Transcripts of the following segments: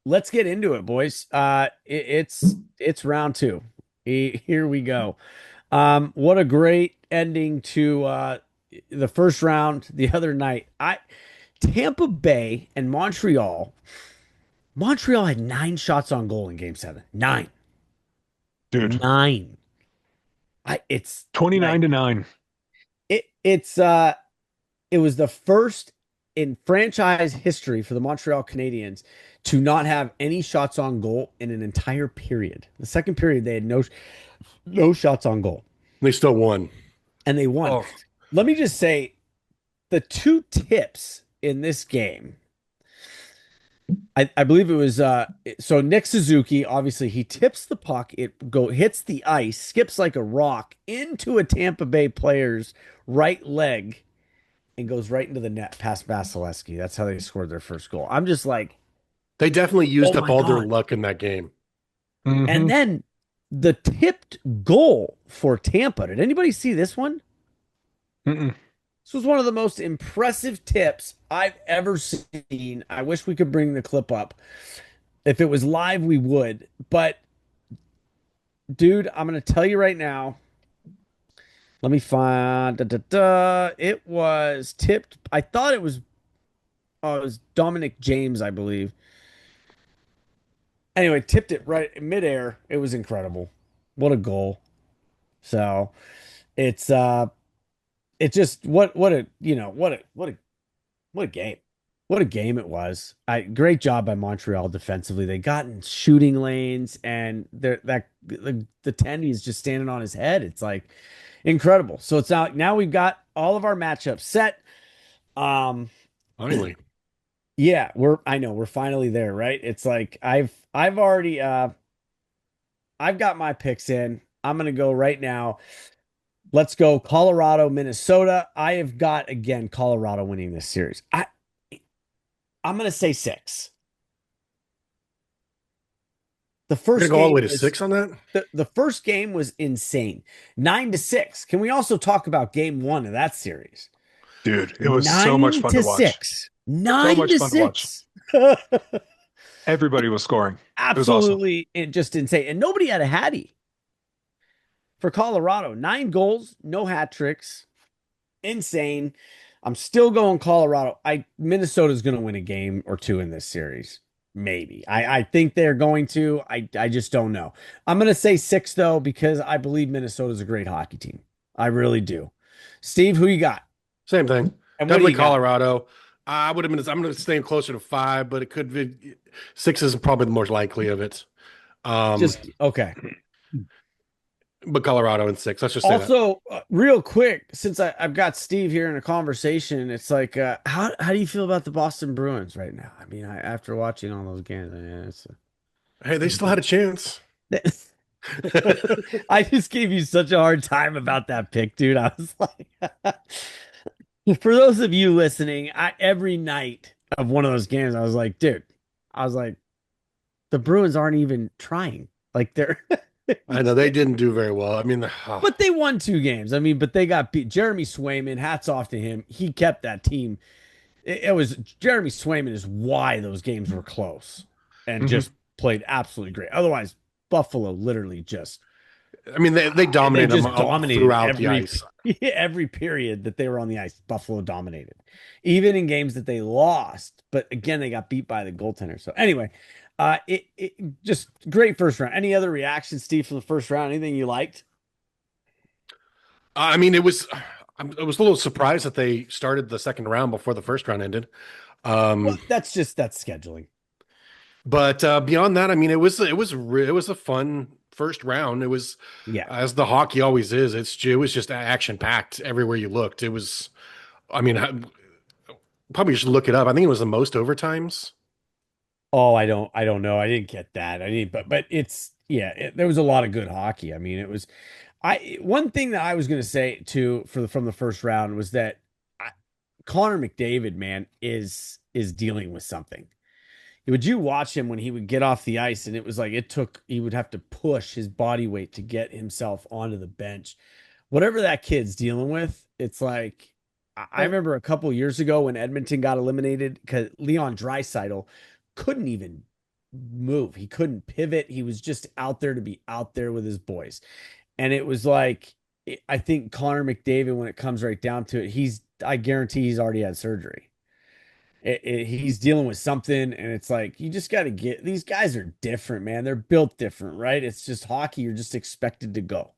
let's get into it, boys. It's round two. Here we go. What a great ending to the first round the other night. I Tampa Bay and Montreal. Montreal had 9 shots on goal in Game 7. Nine, Dude, nine. It's 29 like to 9. it was the first in franchise history for the Montreal Canadiens to not have any shots on goal in an entire period. The second period, they had no shots on goal, They still won. and they won. Oh, Let me just say the two tips in this game. I believe it was so Nick Suzuki, obviously he tips the puck, hits the ice, skips like a rock into a Tampa Bay player's right leg and goes right into the net past Vasilevsky. That's how they scored their first goal. I'm just like, they definitely oh used up my all their God. luck in that game. And Hmm. then the tipped goal for Tampa. Did anybody see this one? Mm-mm. This was one of the most impressive tips I've ever seen. I wish we could bring the clip up. If it was live, we would. But, dude, I'm going to tell you right now. Let me find. It was tipped. I thought it was Dominic James, I believe. Anyway, tipped it right in midair. It was incredible. What a goal. So it's it just what a what a game. What a game it was. Great job by Montreal defensively. They got in shooting lanes and the 10 is just standing on his head. It's like incredible. So it's now we've got all of our matchups set. Um Finally. yeah, I know we're finally there, right? It's like I've already I've got my picks in. I'm gonna go right now. Let's go Colorado, Minnesota. I have got again Colorado winning this series. I'm gonna say six. The We're going to first go all the game way to was six on that? the first game was insane. 9-6. Can we also talk about game one of that series? Dude, it was so much Nine fun to to watch. six. So Nine much to fun to watch. six. Everybody was scoring. It was awesome. Absolutely just insane. And nobody had a hattie for Colorado. 9 goals, no hat tricks. Insane. I'm still going Colorado. Minnesota's going to win a game or two in this series. Maybe. I think they're going to. I just don't know. I'm going to say six though because I believe Minnesota's a great hockey team. I really do. Steve, who you got? Same thing. And what do Definitely you got? Colorado. I would have been, I'm going to stay closer to five, but it could be six is probably the most likely of it. Um, Just okay. but Colorado and six. Let's just say that. Also, real quick, since I've got Steve here in a conversation, it's like, how do you feel about the Boston Bruins right now? I mean, after watching all those games, I mean, Hey, they still had a chance. I just gave you such a hard time about that pick, dude. I was like, for those of you listening, every night of one of those games, I was like, dude, I was like, the Bruins aren't even trying. Like they're, I know they didn't do very well. I mean, but they won 2 games. I mean, but they got beat. Jeremy Swayman, hats off to him. He kept that team. It was Jeremy Swayman is why those games were close and Hmm. just played absolutely great. Otherwise, Buffalo literally just I mean, they they dominated them just dominated throughout the ice. every period that they were on the ice. Buffalo dominated, even in games that they lost. But again, they got beat by the goaltender. So anyway, it just great first round. Any other reactions, Steve, from the first round? Anything you liked? I mean, I was a little surprised that they started the second round before the first round ended. Well, Um, that's scheduling. but beyond that, I mean, it was a fun first round. It was Yeah. as the hockey always is. It was just action packed everywhere you looked. I mean, probably should look it up. I think it was the most overtimes. Oh, I don't know. I didn't get that. I didn't, but it's yeah. There was a lot of good hockey. I mean, it was. One thing that I was going to say too from the first round was that I, Connor McDavid, man, is dealing with something. Would you watch him when he would get off the ice and it was like he would have to push his body weight to get himself onto the bench. Whatever that kid's dealing with, it's like I Well, remember a couple years ago when Edmonton got eliminated because Leon Draisaitl couldn't even move. He couldn't pivot. He was just out there to be out there with his boys. And it was like, I think Connor McDavid, when it comes right down to it, I guarantee he's already had surgery. He's dealing with something, and it's like, you just got to get, these guys are different, man. They're built different, right? It's just hockey. You're just expected to go.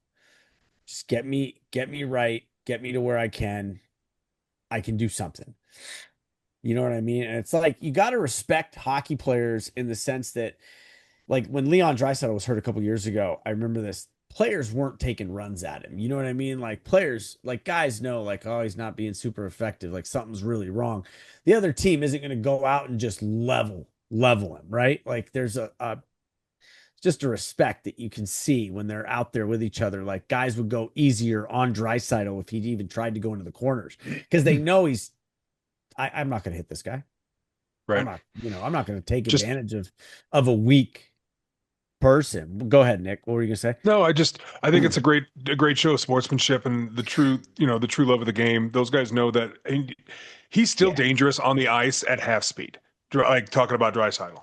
Just get me right, get me to where I can do something. You know what I mean? And it's like, you got to respect hockey players in the sense that, like, when Leon Draisaitl was hurt a couple years ago, I remember this. Players weren't taking runs at him. You know what I mean? Like, players, like, guys know, like, oh, he's not being super effective. Like, something's really wrong. The other team isn't going to go out and just level him, right? Like, there's a just a respect that you can see when they're out there with each other. Like, guys would go easier on Draisaitl if he'd even tried to go into the corners because they know I'm not going to hit this guy. Right. I'm not going to take Just advantage of a weak person. Go ahead, Nick. What were you gonna say? no, I think it's a great show of sportsmanship and the true love of the game. Those guys know that, and he's still Yeah. dangerous on the ice at half speed. Like talking about Draisaitl.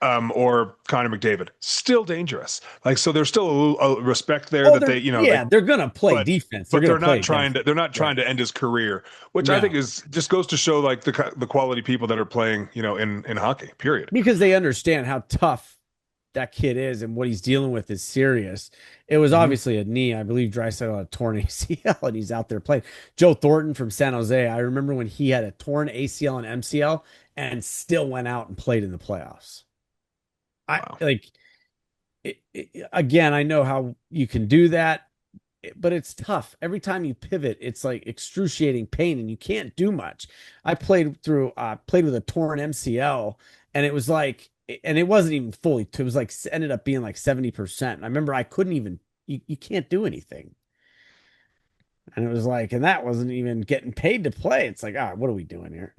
Or Connor McDavid, still dangerous. Like, so there's still a respect there Oh, that they're gonna play but defense. They're gonna they're play not trying against to it. they're not trying Right. to end his career, which I think No, is just goes to show like the quality people that are playing, in hockey. Period. because they understand how tough that kid is and what he's dealing with is serious. It was Hmm. obviously a knee. I believe Draisaitl had a torn ACL and he's out there playing. Joe Thornton from San Jose. I remember when he had a torn ACL and MCL and still went out and played in the playoffs. I Wow. like again, I know how you can do that, but it's tough. Every time you pivot, it's like excruciating pain and you can't do much. I played with a torn MCL and it was like, and it wasn't even fully, it was like, ended up being like 70%. And I remember I couldn't even, you can't do anything. And it was like, and that wasn't even getting paid to play. It's like, what are we doing here?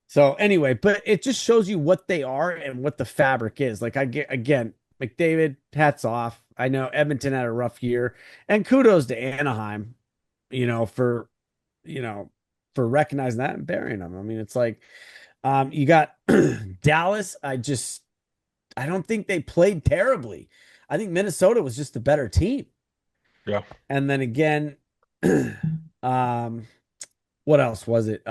So anyway, but it just shows you what they are and what the fabric is. Like, I get, again, McDavid, hats off. I know Edmonton had a rough year, and kudos to Anaheim, you know, for you know, for recognizing that and burying them. I mean, it's like, you got Dallas. I don't think they played terribly. I think Minnesota was just the better team. Yeah. And then again, um, what else was it?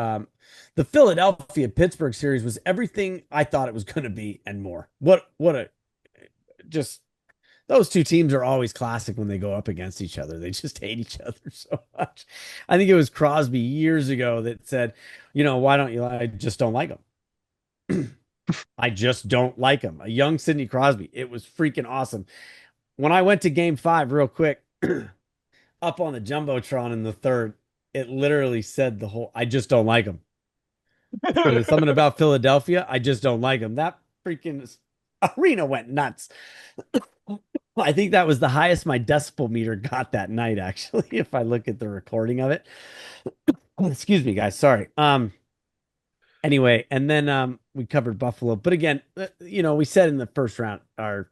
The Philadelphia Pittsburgh series was everything I thought it was going to be and more. What a just those two teams are always classic when they go up against each other. They just hate each other so much. I think it was Crosby years ago that said, why don't you? I just don't like them. I just don't like him. A young Sidney Crosby. It was freaking awesome. When I went to game 5 real quick, up on the Jumbotron in the third, it literally said I just don't like him. It was something about Philadelphia. I just don't like him. That freaking arena went nuts. I think that was the highest my decibel meter got that night, actually, if I look at the recording of it. Excuse me, guys. Sorry. Anyway, and then we covered Buffalo. But again, we said in the first round or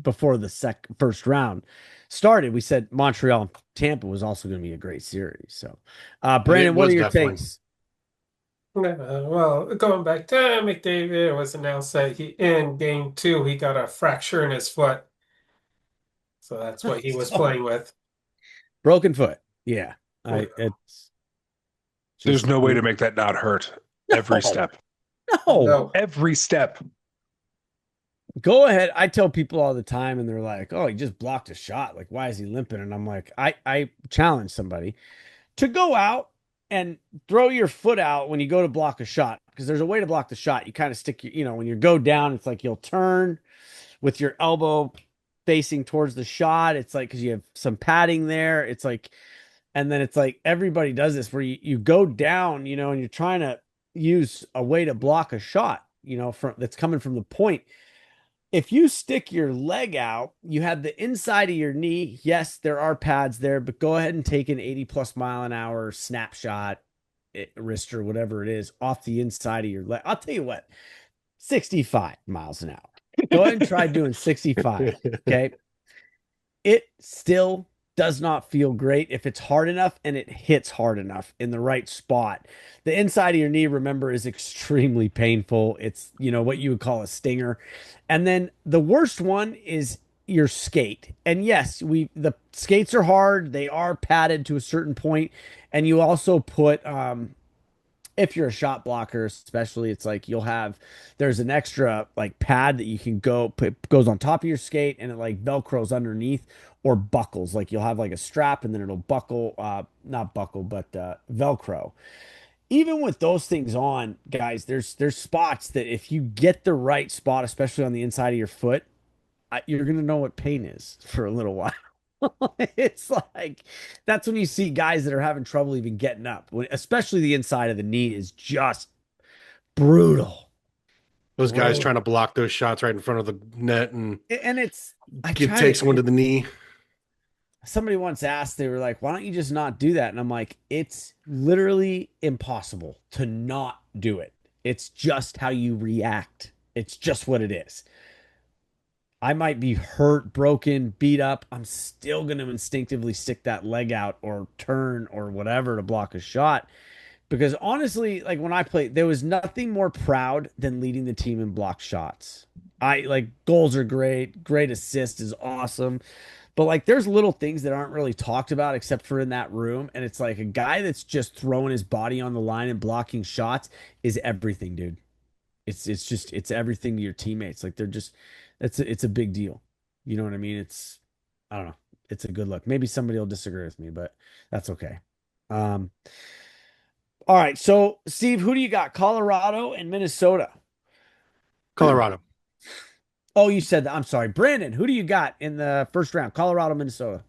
before the first round started, we said Montreal and Tampa was also going to be a great series. So, It Brandon, what are was your definitely. takes? Well, going back to McDavid, it was announced that in game 2 he got a fracture in his foot, so that's what he was Oh, playing with. broken foot. Yeah. It's There's just no way to make that not hurt. Every no, step. no. No, Every step. Go ahead. I tell people all the time, and they're like, "Oh, he just blocked a shot. Like, why is he limping?" And I'm like, I challenge somebody to go out and throw your foot out when you go to block a shot, because there's a way to block the shot. You kind of stick when you go down, it's like you'll turn with your elbow facing towards the shot. It's like because you have some padding there. It's like, and then it's like everybody does this where you go down, and you're trying to use a way to block a shot, from that's coming from the point. If you stick your leg out, you have the inside of your knee. Yes, there are pads there, but go ahead and take an 80 plus mile an hour snapshot, wrist or whatever it is, off the inside of your leg. I'll tell you what, 65 miles an hour. Go ahead and try doing 65. Okay. It still does not feel great if it's hard enough and it hits hard enough in the right spot. The inside of your knee, remember, is extremely painful. It's, what you would call a stinger. And then the worst one is your skate. And yes, the skates are hard. They are padded to a certain point, and you also put if you're a shot blocker, especially, it's like there's an extra like pad that you can goes on top of your skate, and it like velcros underneath or buckles. Like you'll have like a strap and then it'll buckle, not buckle, but velcro. Even with those things on, guys, there's spots that if you get the right spot, especially on the inside of your foot, you're gonna know what pain is for a little while. It's like that's when you see guys that are having trouble even getting up, especially the inside of the knee is just brutal. Those guys Brutal. trying to block those shots right in front of the net and And I give try takes one to, to the knee. somebody once asked, they were like, why don't you just not do that? And I'm like, it's literally impossible to not do it. It's just how you react. It's just what it is. I might be hurt, broken, beat up. I'm still going to instinctively stick that leg out or turn or whatever to block a shot. Because honestly, like when I played, there was nothing more proud than leading the team in block shots. I like goals are great, great assist is awesome. But like there's little things that aren't really talked about except for in that room. And it's like a guy that's just throwing his body on the line and blocking shots is everything, dude. It's everything to your teammates. Like they're just it's a big deal. You know what I mean? I don't know. It's a good look. Maybe somebody will disagree with me, but that's okay. Um, all right. So Steve, who do you got? Colorado and Minnesota. Colorado. Oh, you said that. I'm sorry. Brandon, who do you got in the first round? Colorado, Minnesota.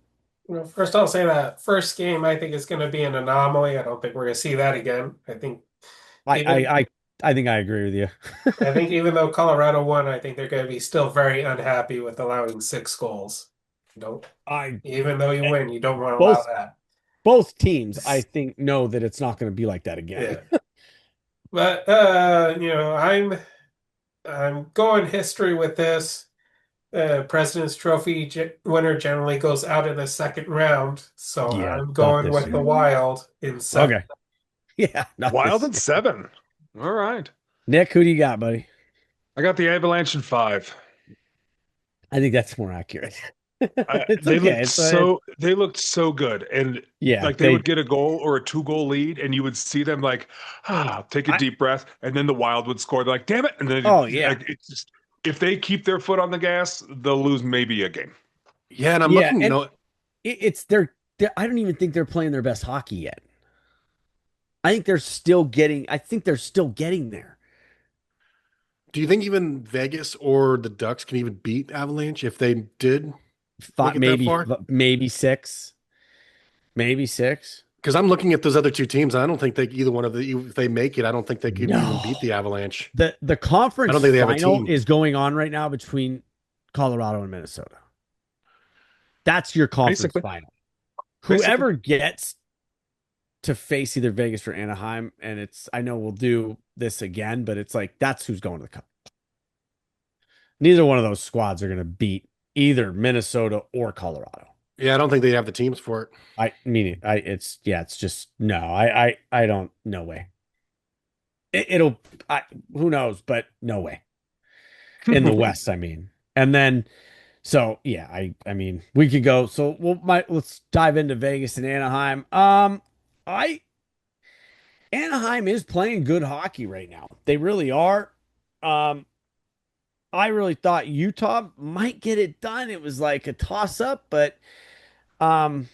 First, I'll say that first game I think is going to be an anomaly. I don't think we're going to see that again. I I Even I, I think I agree with you. I think even though Colorado won, I think they're going to be still very unhappy with allowing 6 goals. You don't, I even though you win, you don't want to allow both that. both teams, I think, know that it's not going to be like that again. Yeah, but I'm going history with this. President's Trophy winner generally goes out in the second round, so Yeah, I'm not going this with the year. Wild in seven. Okay. Yeah, not Wild this and year. 7. All right. Nick, who do you got, buddy? I got the Avalanche in 5. I think that's more accurate. It's They okay. looked so good, and Yeah, like they would get a goal or a 2-goal lead, and you would see them like take a I deep breath, and then the Wild would score. They're like, "Damn it!" And then oh yeah. like it's just if they keep their foot on the gas, they'll lose maybe a game. Yeah, and I'm Yeah, looking, and it's I don't even think they're playing their best hockey yet. I think they're still getting there. do you think even Vegas or the Ducks can even beat Avalanche if they did make Five, it that maybe far? maybe six. Maybe six. Because I'm looking at those other two teams, and I don't think they either one of the if they make it, I don't think they could even beat No. the Avalanche. The I conference don't think they have a final team. is going on right now between Colorado and Minnesota. That's your conference Basically, final. basically. Whoever gets to face either Vegas or Anaheim, and I know we'll do this again, but it's like that's who's going to the cup. Neither one of those squads are going to beat either Minnesota or Colorado. Yeah, I don't think they have the teams for it. I mean, it's just no. I don't. No way. It'll. Who knows? But no way in the West. I mean, and then so yeah. I mean, we could go. So let's dive into Vegas and Anaheim. I Anaheim is playing good hockey right now. They really are. Um, I really thought Utah might get it done. It was like a toss up, but um,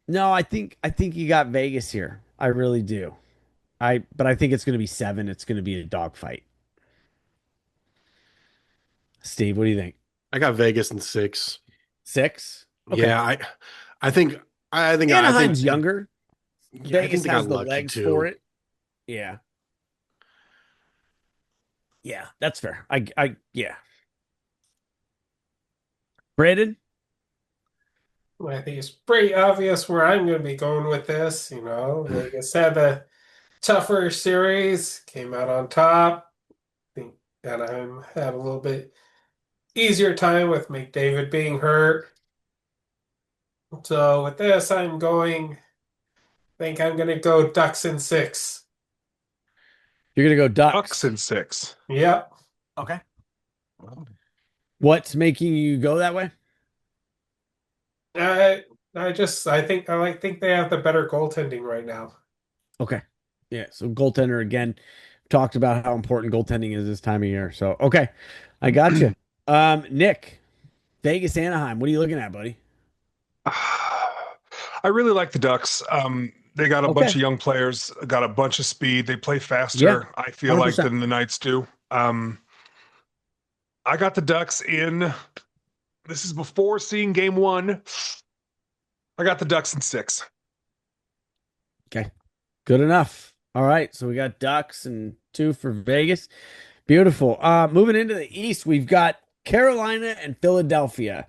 no, I think you got Vegas here. I really do. But I think it's going to be 7. It's going to be a dogfight. Steve, what do you think? I got Vegas in 6. 6? Okay. Yeah, I think I think Anaheim's younger. yeah, I think Vegas they got has the lucky legs for too. it. Yeah. Yeah, that's fair. Yeah. Brandon? I think it's pretty obvious where I'm going to be going with this. Vegas had the tougher series, came out on top. I think Anaheim had a little bit easier time with McDavid being hurt. So with this, think I'm going to go Ducks in six. You're gonna go Bucks Ducks. in six. Yep. Okay. Well, What's making you go that way? I think they have the better goaltending right now. Okay. Yeah. So goaltender again. Talked about how important goaltending is this time of year. So okay, I got you. Nick, Vegas, Anaheim. What are you looking at, buddy? I really like the Ducks. They got a bunch Okay. of young players, got a bunch of speed. They play Yeah. faster, I feel like, 100%. than the Knights do. I got the Ducks in. This is before seeing game one. I got the Ducks in six. Okay. Good enough. All right. So we got Ducks and two for Vegas. Beautiful. Moving into the East, we've got Carolina and Philadelphia.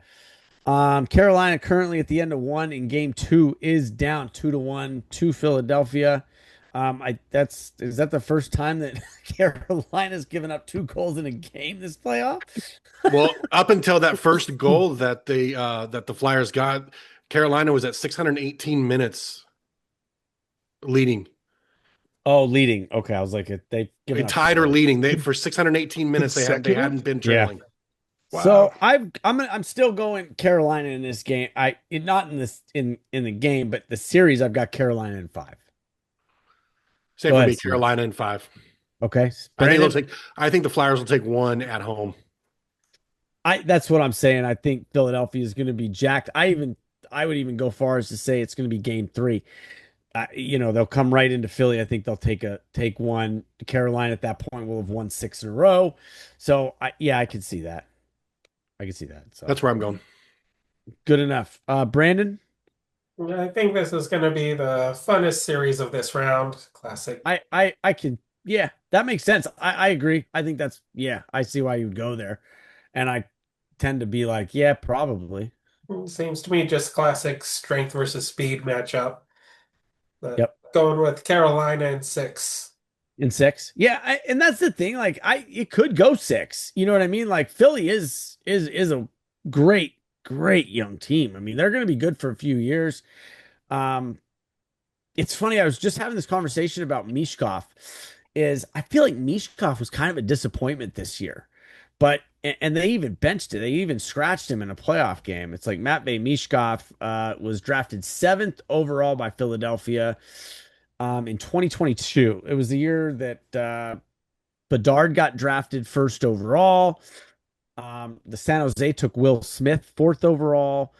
Carolina currently at the end of one in game two is down 2-1 to Philadelphia. Is that the first time that Carolina's given up 2 goals in a game this playoff? Well, up until that first goal that the Flyers got, Carolina was at 618 minutes leading. Oh, leading. Okay, I was like, they've They given up tied or so. leading. They for 618 minutes they Consecutive? hadn't been Yeah. trailing. So Wow. I'm still going Carolina in this game. Not in this in the game, but the series I've got Carolina in five. Same Go for ahead, me, Steve. Carolina in five. Okay, I think they'll Brandon. take. I think the Flyers will take one at home. I That's what I'm saying. I think Philadelphia is going to be jacked. I would even go far as to say it's going to be game three. They'll come right into Philly. I think they'll take one. Carolina at that point will have won six in a row. So I can see that. I can see that. So That's where I'm going. good enough. Brandon, I think this is going to be the funnest series of this round. Classic. I can. Yeah, that makes sense. I agree. I think that's yeah. I see why you would go there, and I tend to be like, yeah, probably. Seems to me just classic strength versus speed matchup. But Yep. going with Carolina in six. In six. Yeah, and that's the thing. Like, it could go six. You know what I mean? Like, Philly is a great young team. I mean, they're going to be good for a few years. Um, it's funny. I was just having this conversation about Mishkov. Is I feel like Mishkov was kind of a disappointment this year, but and they even benched it. They even scratched him in a playoff game. It's like Matvey Mishkov was drafted seventh overall by Philadelphia in 2022. It was the year that Bedard got drafted first overall. The San Jose took Will Smith fourth overall.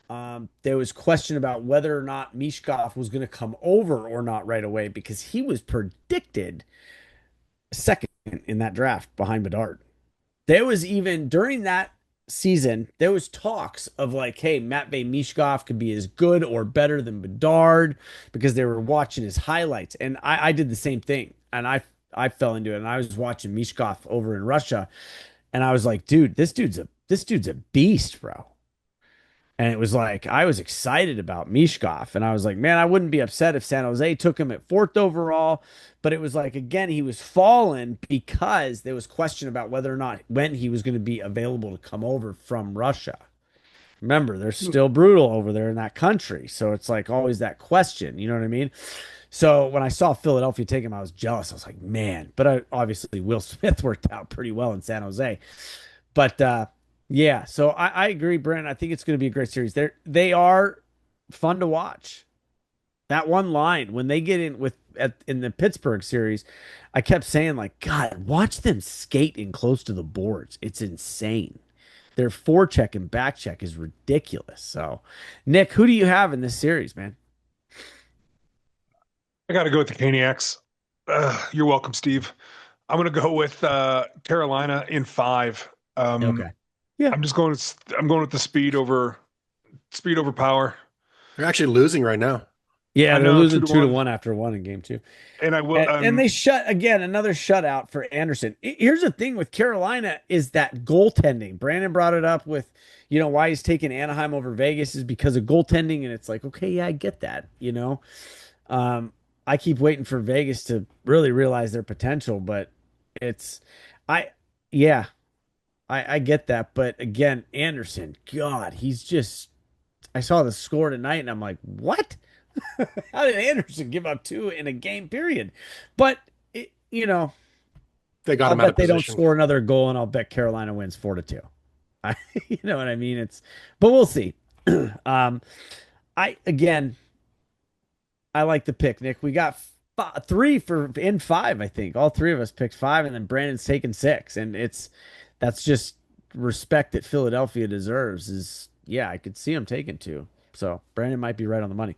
There was question about whether or not Mishkov was going to come over or not right away because he was predicted second in that draft behind Bedard. There was even during that season, there was talks of like, hey, Matvey Mishkov could be as good or better than Bedard because they were watching his highlights. And I did the same thing. And I fell into it. And I was watching Mishkov over in Russia. And I was like, dude, this dude's a beast, bro. And it was like I was excited about Mishkov, and I was like, man, I wouldn't be upset if San Jose took him at fourth overall. But it was like again, he was fallen because there was question about whether or not when he was going to be available to come over from Russia. Remember, they're still brutal over there in that country, so it's like always that question. You know what I mean? So when I saw Philadelphia take him, I was jealous. I was like, man, but obviously Will Smith worked out pretty well in San Jose. But yeah, so I agree, Brent. I think it's going to be a great series. They are fun to watch. That one line when they get in in the Pittsburgh series, I kept saying like, God, watch them skate in close to the boards. It's insane. Their forecheck and back check is ridiculous. So, Nick, who do you have in this series, man? I got to go with the Caniacs. You're welcome, Steve. I'm going to go with Carolina in five. Okay. Yeah. I'm going with the speed over power. They're actually losing right now. Yeah, I they're know two losing to 2 to one, 1 after one in game two. and I will. And they shut again, another shutout for Anderson. Here's the thing with Carolina is that goaltending. Brandon brought it up with, why he's taking Anaheim over Vegas is because of goaltending. And it's like, okay, yeah, I get that. Um, I keep waiting for Vegas to really realize their potential, but it's, I, yeah, I get that. But again, Anderson, God, he's just, I saw the score tonight and I'm like, what? How did Anderson give up two in a game period? But They got I'll him out bet of they don't position. score another goal, and I'll bet Carolina wins 4-2. You know what I mean? But we'll see. um, I again, I like the pick, Nick. We got three for in five, I think. All three of us picked five, and then Brandon's taken six, and that's just respect that Philadelphia deserves. Is yeah, I could see him taking two. So Brandon might be right on the money.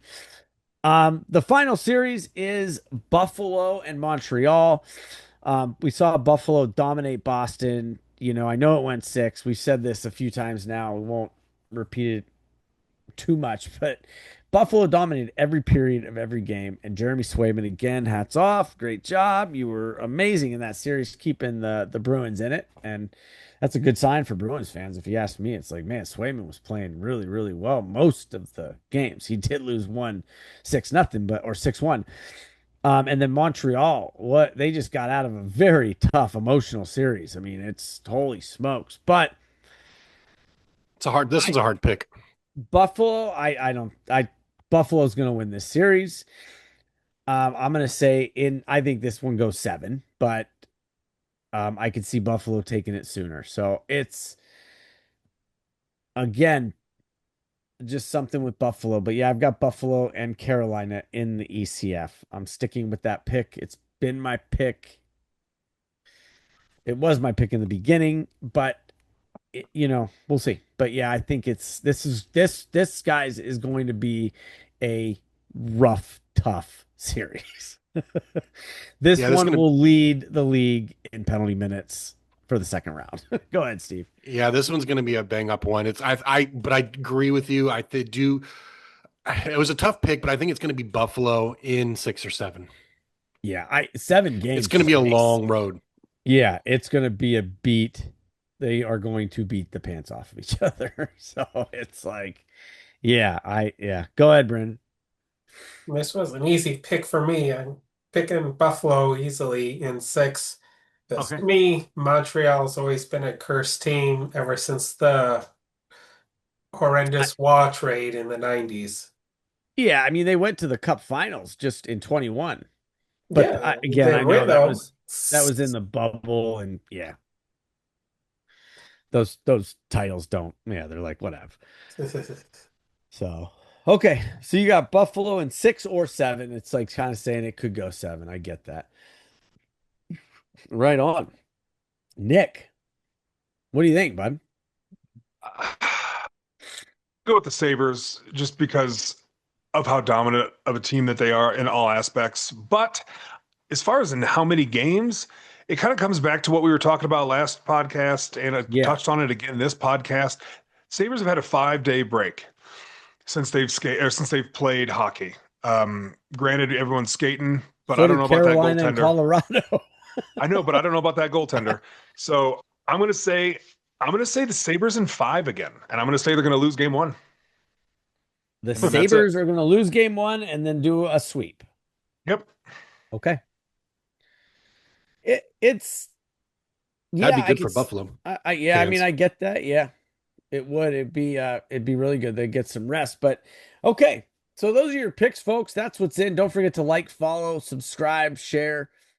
The final series is Buffalo and Montreal. We saw Buffalo dominate Boston. I know it went six. We've said this a few times now. We won't repeat it too much, but Buffalo dominated every period of every game. And Jeremy Swayman, again, hats off. Great job. You were amazing in that series, keeping the Bruins in it. And that's a good sign for Bruins fans. If you ask me, it's like, man, Swayman was playing really, really well most of the games. He did lose one 6-0, or 6-1. And then Montreal, what they just got out of a very tough emotional series. I mean, it's holy smokes. But This was a hard pick. Buffalo, I don't I Buffalo's gonna win this series. I'm gonna say I think this one goes seven, but I could see Buffalo taking it sooner. So it's again just something with Buffalo. But yeah, I've got Buffalo and Carolina in the ECF. I'm sticking with that pick. It's been my pick. It was my pick in the beginning, but we'll see. But yeah, I think this guys is going to be a rough, tough series. This Yeah, this is one gonna. will lead the league in penalty minutes for the second round. Go ahead, Steve. Yeah, this one's gonna be a bang up one. But I agree with you. Do. It was a tough pick, but I think it's gonna be Buffalo in 6 or 7. Yeah, seven It's games gonna just be a makes. long road. Yeah, it's going to be a beat. They are going to beat the pants off of each other. So it's like, yeah. Go ahead, Brandon. This was an easy pick for me. I'm picking Buffalo easily in six. Because to Okay. me, Montreal's always been a cursed team ever since the I, horrendous Wah trade in the 90s. yeah, I mean they went to the Cup Finals just in 21. But Yeah, they again, I did know win that though. was in the bubble, and yeah, those titles don't. Yeah, they're like whatever. So okay, so you got Buffalo in 6 or 7. It's like kind of saying it could go 7. I get that. Right on, Nick. What do you think, bud? Go with the Sabres just because of how dominant of a team that they are in all aspects. But as far as in how many games, it kind of comes back to what we were talking about last podcast, and I Yeah, touched on it again in this podcast. Sabres have had a 5-day break since since they've played hockey. Granted, everyone's skating, but so I don't did know about that Carolina and goaltender. Colorado. I know, but I don't know about that goaltender. So I'm gonna say the Sabres in 5 again, and I'm gonna say they're gonna lose game 1, The and that's it. Sabres are going to lose game 1 and then do a sweep. Yep. Okay. It's That'd yeah, be good for Buffalo yeah, I mean fans. I get that. Yeah. It would. It'd be really good. They'd get some rest. But okay. So those are your picks, folks. That's what's in. Don't forget to like, follow, subscribe, share.